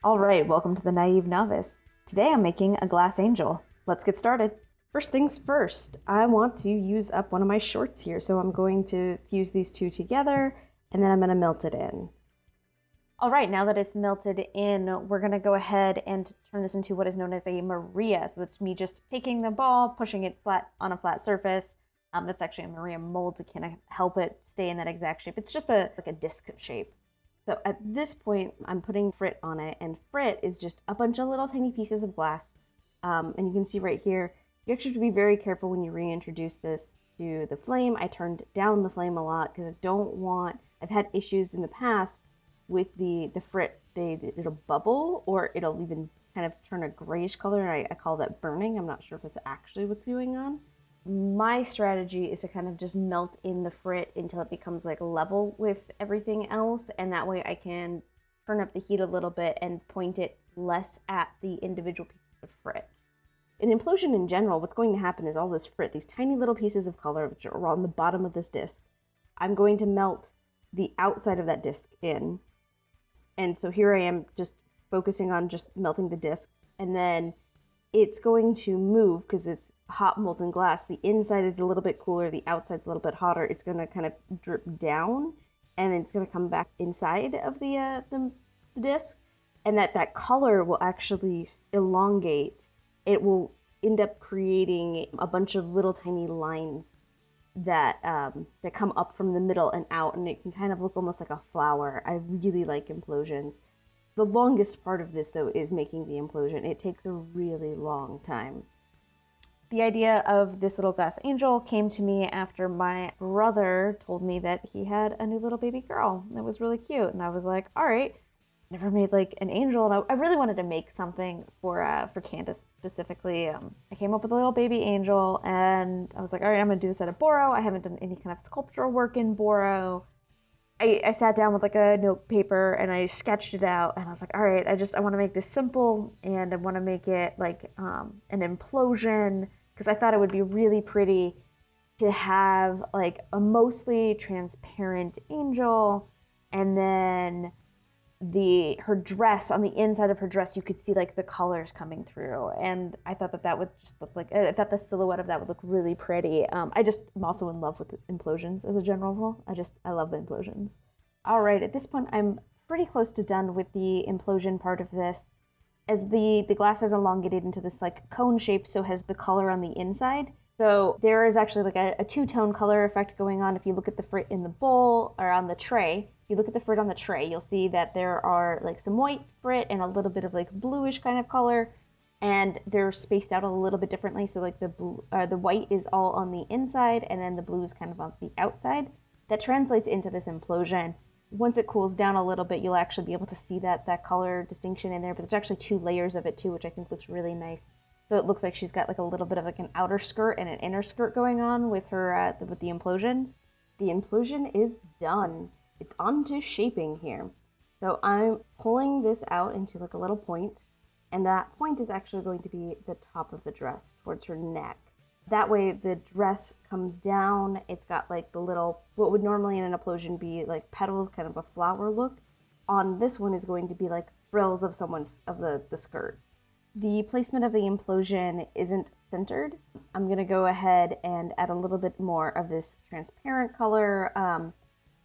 All right, welcome to the Naive Novice. Today I'm making a glass angel. Let's get started. First things first, I want to use up one of my shorts here, so I'm going to fuse these two together, and then I'm going to melt it in. All right, now that it's melted in, we're going to go ahead and turn this into what is known as a Maria. So that's me just taking the ball, pushing it flat on a flat surface. That's actually a Maria mold to kind of help it stay in that exact shape. It's just like a disc shape. So at this point, I'm putting frit on it, and frit is just a bunch of little tiny pieces of glass. And you can see right here, you actually have to be very careful when you reintroduce this to the flame. I turned down the flame a lot because I don't want, I've had issues in the past with the frit. It'll bubble or it'll even kind of turn a grayish color, and I call that burning. I'm not sure if it's actually what's going on. My strategy is to kind of just melt in the frit until it becomes like level with everything else, and that way I can turn up the heat a little bit and point it less at the individual pieces of frit. In implosion in general, what's going to happen is all this frit, these tiny little pieces of color which are on the bottom of this disc, I'm going to melt the outside of that disc in. And so here I am just focusing on just melting the disc, and then it's going to move because it's hot molten glass. The inside is a little bit cooler, the outside's a little bit hotter. It's going to kind of drip down, and it's going to come back inside of the disc, and that color will actually elongate. It will end up creating a bunch of little tiny lines that come up from the middle and out, and it can kind of look almost like a flower. I really like implosions. The longest part of this, though, is making the implosion. It takes a really long time. The idea of this little glass angel came to me after my brother told me that he had a new little baby girl that was really cute, and I was like, all right, never made like an angel, and I really wanted to make something for Candace specifically. I came up with a little baby angel, and I was like, all right, I'm gonna do this out of Boro. I haven't done any kind of sculptural work in Boro. I sat down with like a note paper and I sketched it out, and I was like, all right, I want to make this simple, and I want to make it like an implosion, because I thought it would be really pretty to have like a mostly transparent angel, and then her dress, on the inside of her dress you could see like the colors coming through, and I thought that would just look like, I thought the silhouette of that would look really pretty. I'm also in love with implosions as a general rule. I love the implosions. All right, at this point I'm pretty close to done with the implosion part of this, as the glass has elongated into this like cone shape, so has the color on the inside. So there is actually like a two-tone color effect going on. If you look at the frit in the bowl or on the tray, if you look at the frit on the tray, you'll see that there are like some white frit and a little bit of like bluish kind of color, and they're spaced out a little bit differently. So like the white is all on the inside, and then the blue is kind of on the outside. That translates into this implosion. Once it cools down a little bit, you'll actually be able to see that color distinction in there, but there's actually two layers of it too, which I think looks really nice. So it looks like she's got like a little bit of like an outer skirt and an inner skirt going on with her with the implosions. The implosion is done. It's on to shaping here. So I'm pulling this out into like a little point, and that point is actually going to be the top of the dress towards her neck. That way the dress comes down. It's got like the little, what would normally in an implosion be like petals, kind of a flower look. On this one is going to be like frills of the skirt. The placement of the implosion isn't centered. I'm going to go ahead and add a little bit more of this transparent color.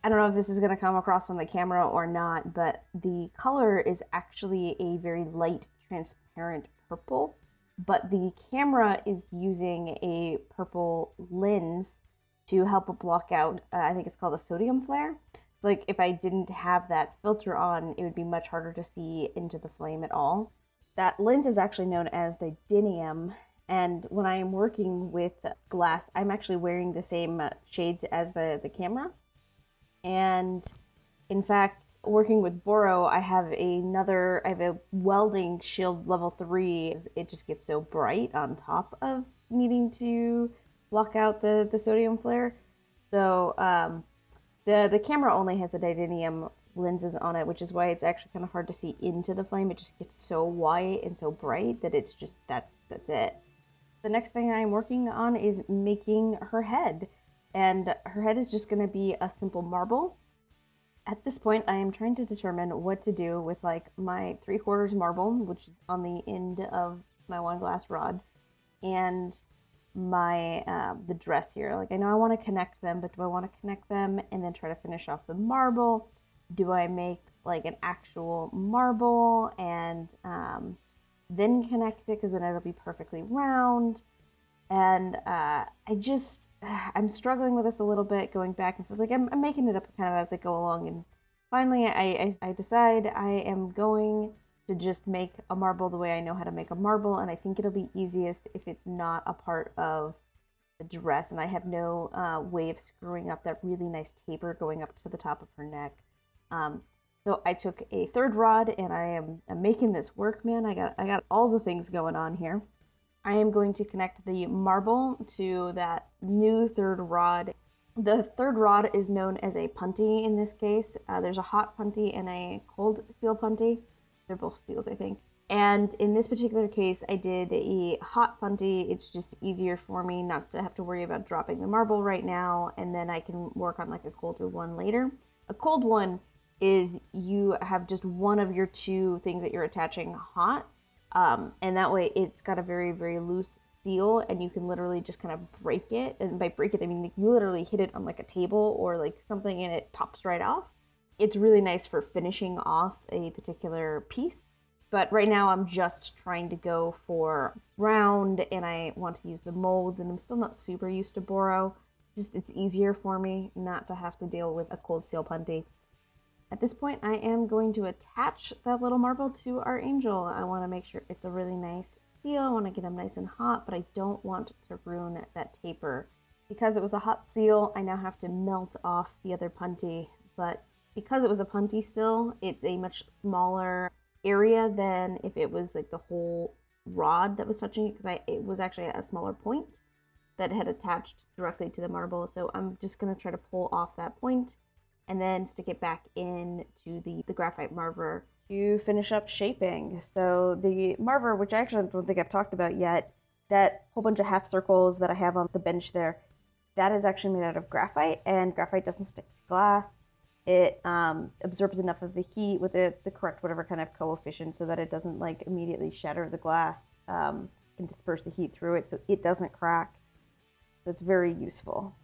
I don't know if this is going to come across on the camera or not, but the color is actually a very light, transparent purple, but the camera is using a purple lens to help block out, I think it's called a sodium flare. Like if I didn't have that filter on, it would be much harder to see into the flame at all. That lens is actually known as titanium, and when I am working with glass, I'm actually wearing the same shades as the camera. And in fact, working with Boro, I have a welding shield level 3. It just gets so bright on top of needing to block out the sodium flare. So the camera only has the titanium lenses on it, which is why it's actually kind of hard to see into the flame. It just gets so white and so bright that it's just, that's it. The next thing I'm working on is making her head, and her head is just going to be a simple marble. At this point, I am trying to determine what to do with like my 3/4 marble, which is on the end of my one glass rod, and my the dress here. Like I know I want to connect them, but do I want to connect them and then try to finish off the marble? Do I make like an actual marble and then connect it because then it'll be perfectly round? And I'm struggling with this a little bit, going back and forth. Like I'm making it up kind of as I go along, and finally I decide I am going to just make a marble the way I know how to make a marble, and I think it'll be easiest if it's not a part of the dress, and I have no way of screwing up that really nice taper going up to the top of her neck. So I took a third rod, and I'm making this work, man. I got all the things going on here. I am going to connect the marble to that new third rod. The third rod is known as a punty in this case. There's a hot punty and a cold steel punty. They're both steels, I think. And in this particular case, I did a hot punty. It's just easier for me not to have to worry about dropping the marble right now, and then I can work on like a colder one later. A cold one is you have just one of your two things that you're attaching hot, and that way it's got a very, very loose seal, and you can literally just kind of break it. And by break it, I mean like you literally hit it on like a table or like something and it pops right off. It's really nice for finishing off a particular piece. But right now I'm just trying to go for round, and I want to use the molds, and I'm still not super used to Boro. Just it's easier for me not to have to deal with a cold steel punty. At this point, I am going to attach that little marble to our angel. I want to make sure it's a really nice seal. I want to get them nice and hot, but I don't want to ruin that taper. Because it was a hot seal, I now have to melt off the other punty, but because it was a punty still, it's a much smaller area than if it was like the whole rod that was touching it, because it was actually a smaller point that had attached directly to the marble. So I'm just going to try to pull off that point and then stick it back into the graphite marver to finish up shaping. So the marver, which I actually don't think I've talked about yet, that whole bunch of half circles that I have on the bench there, that is actually made out of graphite, and graphite doesn't stick to glass. It absorbs enough of the heat with the correct whatever kind of coefficient so that it doesn't like immediately shatter the glass, can disperse the heat through it so it doesn't crack. So it's very useful.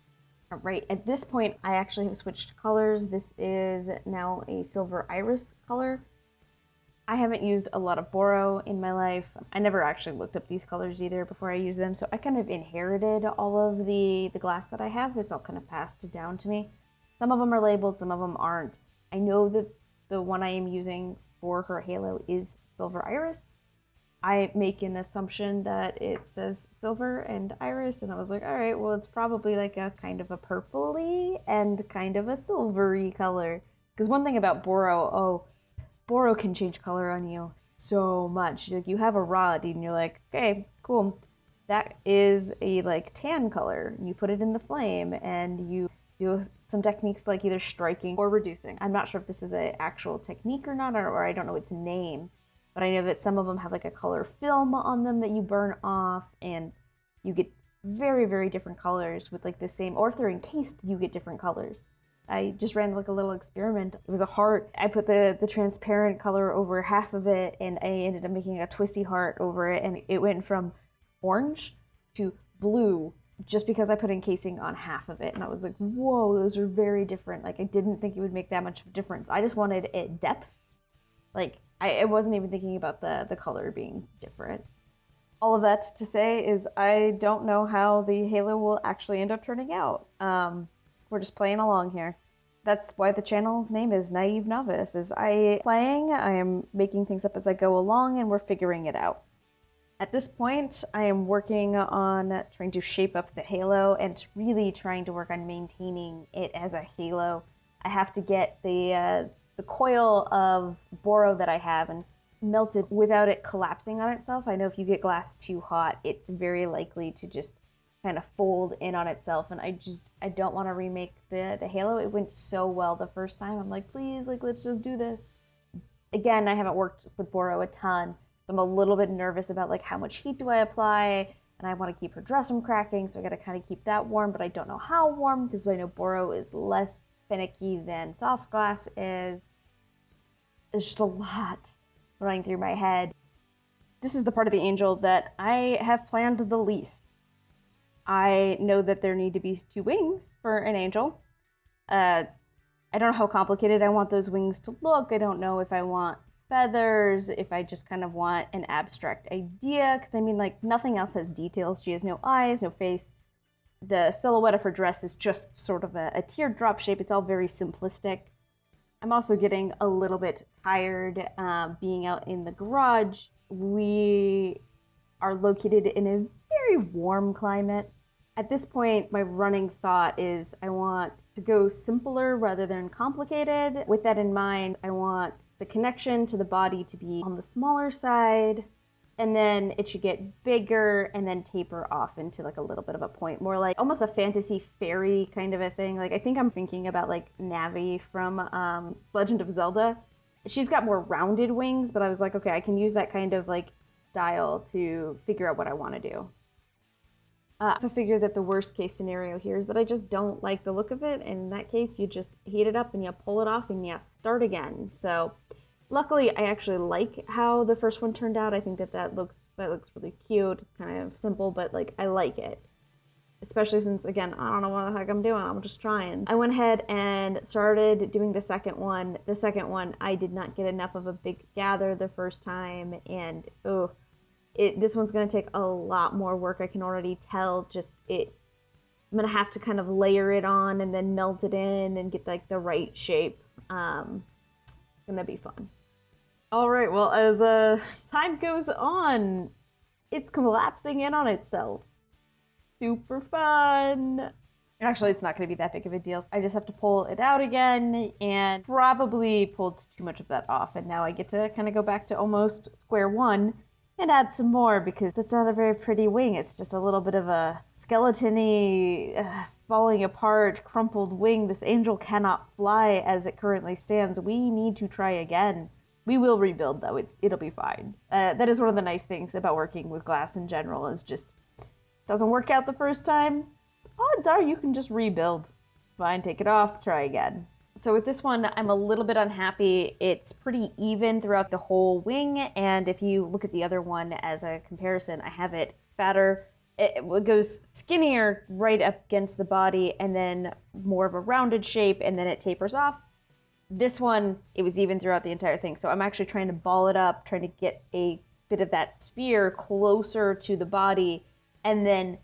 All right, at this point, I actually have switched colors. This is now a silver iris color. I haven't used a lot of Boro in my life. I never actually looked up these colors either before I used them, so I kind of inherited all of the glass that I have. It's all kind of passed down to me. Some of them are labeled, some of them aren't. I know that the one I am using for her halo is silver iris. I make an assumption that it says silver and iris, and I was like, all right, well, it's probably like a kind of a purpley and kind of a silvery color. Because one thing about Boro, Boro can change color on you so much. Like you have a rod and you're like, okay, cool. That is a like tan color. You put it in the flame and you do some techniques like either striking or reducing. I'm not sure if this is an actual technique or not, or I don't know its name. But I know that some of them have like a color film on them that you burn off, and you get very, very different colors with like the same, or if they're encased, you get different colors. I just ran like a little experiment. It was a heart. I put the transparent color over half of it, and I ended up making a twisty heart over it, and it went from orange to blue just because I put encasing on half of it. And I was like, whoa, those are very different. Like I didn't think it would make that much of a difference. I just wanted it depth. Like I wasn't even thinking about the color being different. All of that to say is I don't know how the halo will actually end up turning out. We're just playing along here. That's why the channel's name is Naive Novice. Is I am making things up as I go along, and we're figuring it out. At this point, I am working on trying to shape up the halo and really trying to work on maintaining it as a halo. I have to get the coil of Boro that I have and melt it without it collapsing on itself. I know if you get glass too hot, it's very likely to just kind of fold in on itself, and I don't want to remake the halo. It went so well the first time. I'm like, please, like let's just do this. Again, I haven't worked with Boro a ton, so I'm a little bit nervous about like how much heat do I apply, and I want to keep her dress from cracking, so I got to kind of keep that warm, but I don't know how warm because I know Boro is less finicky than soft glass is. There's just a lot running through my head. This is the part of the angel that I have planned the least. I know that there need to be 2 wings for an angel. I don't know how complicated I want those wings to look. I don't know if I want feathers, if I just kind of want an abstract idea, because I mean, like, nothing else has details. She has no eyes, no face. The silhouette of her dress is just sort of a teardrop shape. It's all very simplistic. I'm also getting a little bit tired being out in the garage. We are located in a very warm climate. At this point, my running thought is I want to go simpler rather than complicated. With that in mind, I want the connection to the body to be on the smaller side, and then it should get bigger and then taper off into like a little bit of a point, more like almost a fantasy fairy kind of a thing. Like, I think I'm thinking about like Navi from Legend of Zelda. She's got more rounded wings, but I was like, okay, I can use that kind of like style to figure out what I want to do. So figure that the worst case scenario here is that I just don't like the look of it. In that case, you just heat it up and you pull it off and you start again. So luckily, I actually like how the first one turned out. I think that looks really cute. It's kind of simple, but like, I like it. Especially since, again, I don't know what the heck I'm doing. I'm just trying. I went ahead and started doing the second one. The second one, I did not get enough of a big gather the first time, and this one's going to take a lot more work. I can already tell. I'm going to have to kind of layer it on and then melt it in and get like the right shape. It's going to be fun. All right, well, as time goes on, it's collapsing in on itself. Super fun. Actually, it's not going to be that big of a deal. I just have to pull it out again and probably pulled too much of that off. And now I get to kind of go back to almost square one and add some more, because that's not a very pretty wing. It's just a little bit of a skeleton-y, falling apart, crumpled wing. This angel cannot fly as it currently stands. We need to try again. We will rebuild, though. It'll be fine. That is one of the nice things about working with glass in general, is just doesn't work out the first time. Odds are you can just rebuild. Fine, take it off, try again. So with this one, I'm a little bit unhappy. It's pretty even throughout the whole wing, and if you look at the other one as a comparison, I have it fatter. It goes skinnier right up against the body, and then more of a rounded shape, and then it tapers off. This one, it was even throughout the entire thing, so I'm actually trying to ball it up, trying to get a bit of that sphere closer to the body, and then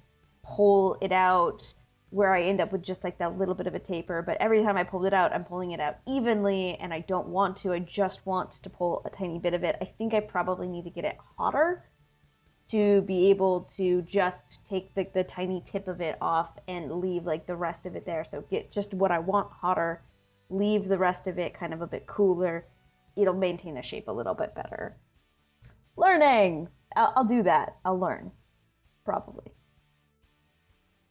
pull it out where I end up with just like that little bit of a taper. But every time I pulled it out, I'm pulling it out evenly, and I don't want to. I just want to pull a tiny bit of it. I think I probably need to get it hotter to be able to just take the tiny tip of it off and leave like the rest of it there. So get just what I want hotter, leave the rest of it kind of a bit cooler. It'll maintain the shape a little bit better. Learning! I'll do that. I'll learn. Probably.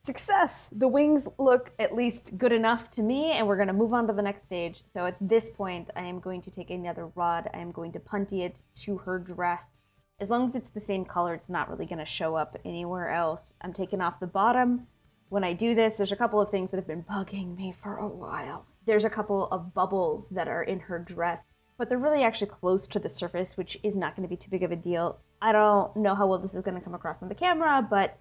Success! The wings look at least good enough to me, and we're going to move on to the next stage. So at this point, I am going to take another rod. I am going to punty it to her dress. As long as it's the same color, it's not really going to show up anywhere else. I'm taking off the bottom. When I do this, there's a couple of things that have been bugging me for a while. There's a couple of bubbles that are in her dress, but they're really actually close to the surface, which is not going to be too big of a deal. I don't know how well this is going to come across on the camera, but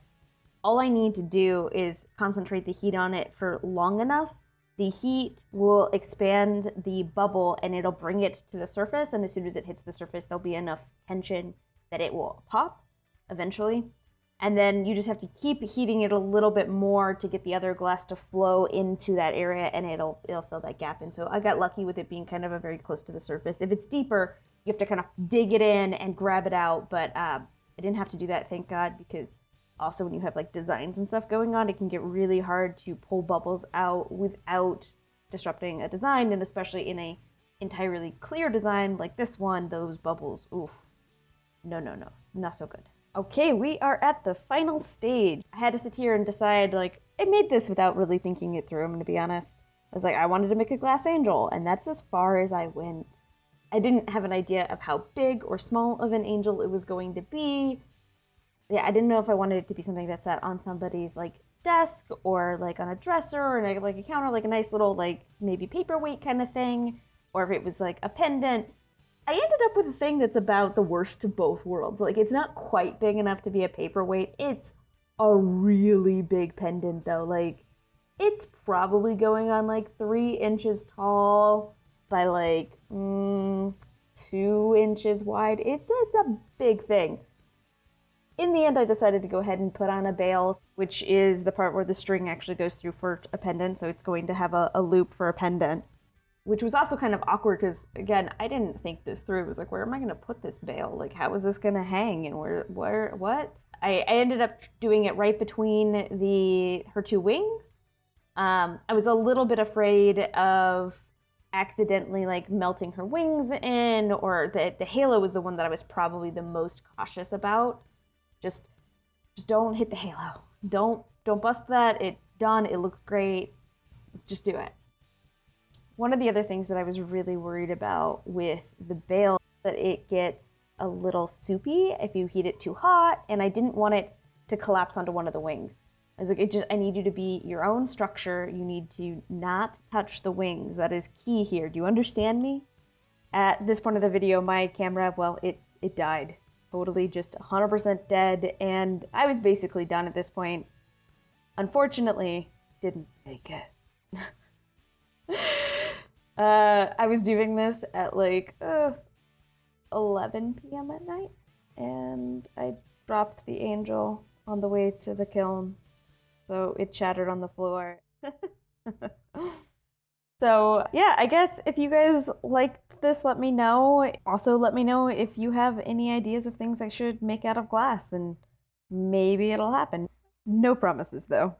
all I need to do is concentrate the heat on it for long enough. The heat will expand the bubble and it'll bring it to the surface, and as soon as it hits the surface, there'll be enough tension that it will pop eventually. And then you just have to keep heating it a little bit more to get the other glass to flow into that area, and it'll fill that gap in. So I got lucky with it being kind of a very close to the surface. If it's deeper, you have to kind of dig it in and grab it out, but I didn't have to do that, thank God, because also when you have like designs and stuff going on, it can get really hard to pull bubbles out without disrupting a design, and especially in a entirely clear design like this one, those bubbles, oof, no, not so good. Okay, we are at the final stage. I had to sit here and decide, like, I made this without really thinking it through, I'm gonna be honest. I was like, I wanted to make a glass angel, and that's as far as I went. I didn't have an idea of how big or small of an angel it was going to be. Yeah, I didn't know if I wanted it to be something that sat on somebody's, like, desk or like on a dresser or like a counter, like a nice little like maybe paperweight kind of thing, or if it was like a pendant. I ended up with a thing that's about the worst of both worlds. Like it's not quite big enough to be a paperweight. It's a really big pendant though. Like it's probably going on like 3 inches tall by like 2 inches wide. It's a big thing. In the end, I decided to go ahead and put on a bail, which is the part where the string actually goes through for a pendant. So it's going to have a loop for a pendant, which was also kind of awkward because, again, I didn't think this through. It was like, where am I going to put this bail? Like, how is this going to hang? And what? I ended up doing it right between her two wings. I was a little bit afraid of accidentally like melting her wings in, or the halo was the one that I was probably the most cautious about. Just don't hit the halo. Don't bust that. It's done. It looks great. Let's just do it. One of the other things that I was really worried about with the bail is that it gets a little soupy if you heat it too hot, and I didn't want it to collapse onto one of the wings. I was like, I need you to be your own structure. You need to not touch the wings. That is key here. Do you understand me? At this point of the video, my camera, well, it died. Totally just 100% dead, and I was basically done at this point. Unfortunately, didn't make it. I was doing this at like 11 p.m. at night, and I dropped the angel on the way to the kiln, so it shattered on the floor. So yeah, I guess if you guys liked this, let me know. Also, let me know if you have any ideas of things I should make out of glass, and maybe it'll happen. No promises though.